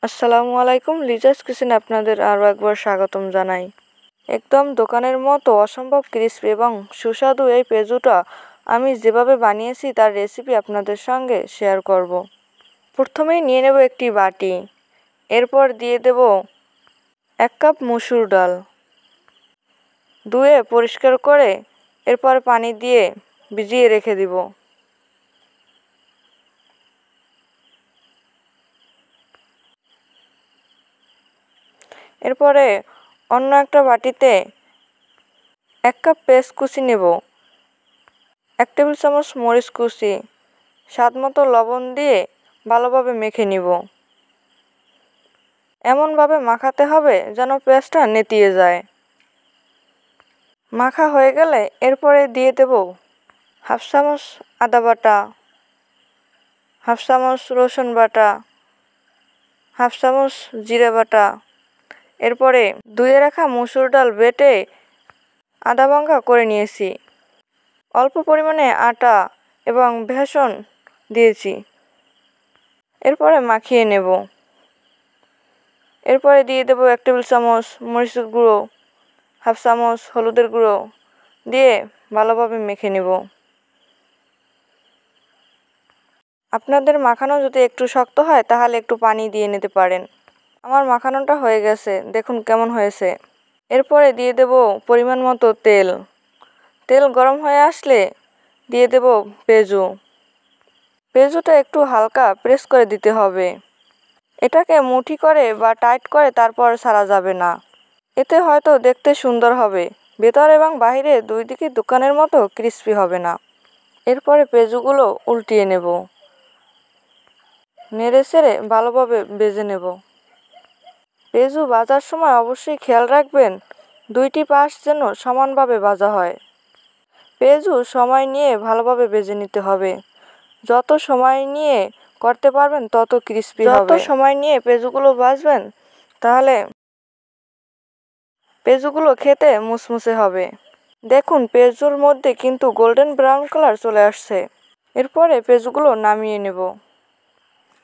আসসালামু আলাইকুম, লিজাস কিচেনে আপনাদের আরও একবার স্বাগতম জানাই। একদম দোকানের মতো অসম্ভব ক্রিস্পি এবং সুস্বাদু এই পেঁজুটা আমি যেভাবে বানিয়েছি তার রেসিপি আপনাদের সঙ্গে শেয়ার করব। প্রথমেই নিয়ে নেব একটি বাটি, এরপর দিয়ে দেব 1 কাপ মসুর ডাল, ধুয়ে পরিষ্কার করে এরপর পানি দিয়ে ভিজিয়ে রেখে দিব। এরপরে অন্য একটা বাটিতে 1 কাপ পেঁয়াজ কুচি নেব, 1 টেবিল চামচ মরিচ কুচি, স্বাদ মতো লবণ দিয়ে ভালোভাবে মেখে নিব। এমনভাবে মাখাতে হবে যেন পেঁয়াজটা নেতিয়ে যায়। মাখা হয়ে গেলে এরপরে দিয়ে দেব 1/2 চামচ আদা বাটা, 1/2 চামচ রসুন বাটা, 1/2 চামচ জিরা বাটা। এরপরে ধুয়ে রাখা মসুর ডাল বেটে আধা ভাঙা করে নিয়েছি। অল্প পরিমাণে আটা এবং বেসন দিয়েছি। এরপরে মাখিয়ে নেব। এরপরে দিয়ে দেব 1 টেবিল চামচ মরিচের গুঁড়ো, 1/2 চামচ হলুদের গুঁড়ো দিয়ে ভালোভাবে মেখে নেব। আপনাদের মাখানো যদি একটু শক্ত হয় তাহলে একটু পানি দিয়ে নিতে পারেন। আমার মাখানোটা হয়ে গেছে, দেখুন কেমন হয়েছে। এরপরে দিয়ে দেব পরিমাণ মতো তেল। তেল গরম হয়ে আসলে দিয়ে দেব পেঁয়াজু। পেঁয়াজুটা একটু হালকা প্রেস করে দিতে হবে। এটাকে মুঠি করে বা টাইট করে তারপর ছাড়া যাবে না, এতে হয়তো দেখতে সুন্দর হবে, ভেতর এবং বাইরে দুই দিকে দোকানের মতো ক্রিস্পি হবে না। এরপরে পেঁয়াজুগুলো উল্টিয়ে নেব, নেড়ে চেড়ে ভালোভাবে ভেজে নেব। পেঁয়াজু ভাজার সময় অবশ্যই খেয়াল রাখবেন দুইটি পাশ যেন সমানভাবে ভাজা হয়। পেঁয়াজু সময় নিয়ে ভালোভাবে ভেজে নিতে হবে। যত সময় নিয়ে করতে পারবেন তত ক্রিস্পি হবে। যত সময় নিয়ে পেঁয়াজুগুলো ভাজবেন তাহলে পেঁয়াজুগুলো খেতে মুসমুসে হবে। দেখুন পেঁয়াজুর মধ্যে কিন্তু গোল্ডেন ব্রাউন কালার চলে আসছে। এরপরে পেঁয়াজুগুলো নামিয়ে নেব।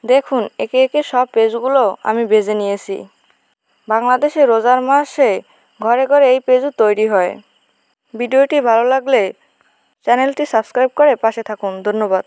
দেখুন একে একে সব পেঁয়াজুগুলো আমি ভেজে নিয়েছি। বাংলাদেশে রোজার মাসে ঘরে ঘরে এই পেঁয়াজু তৈরি হয়। ভিডিওটি ভালো লাগলে চ্যানেলটি সাবস্ক্রাইব করে পাশে থাকুন। ধন্যবাদ।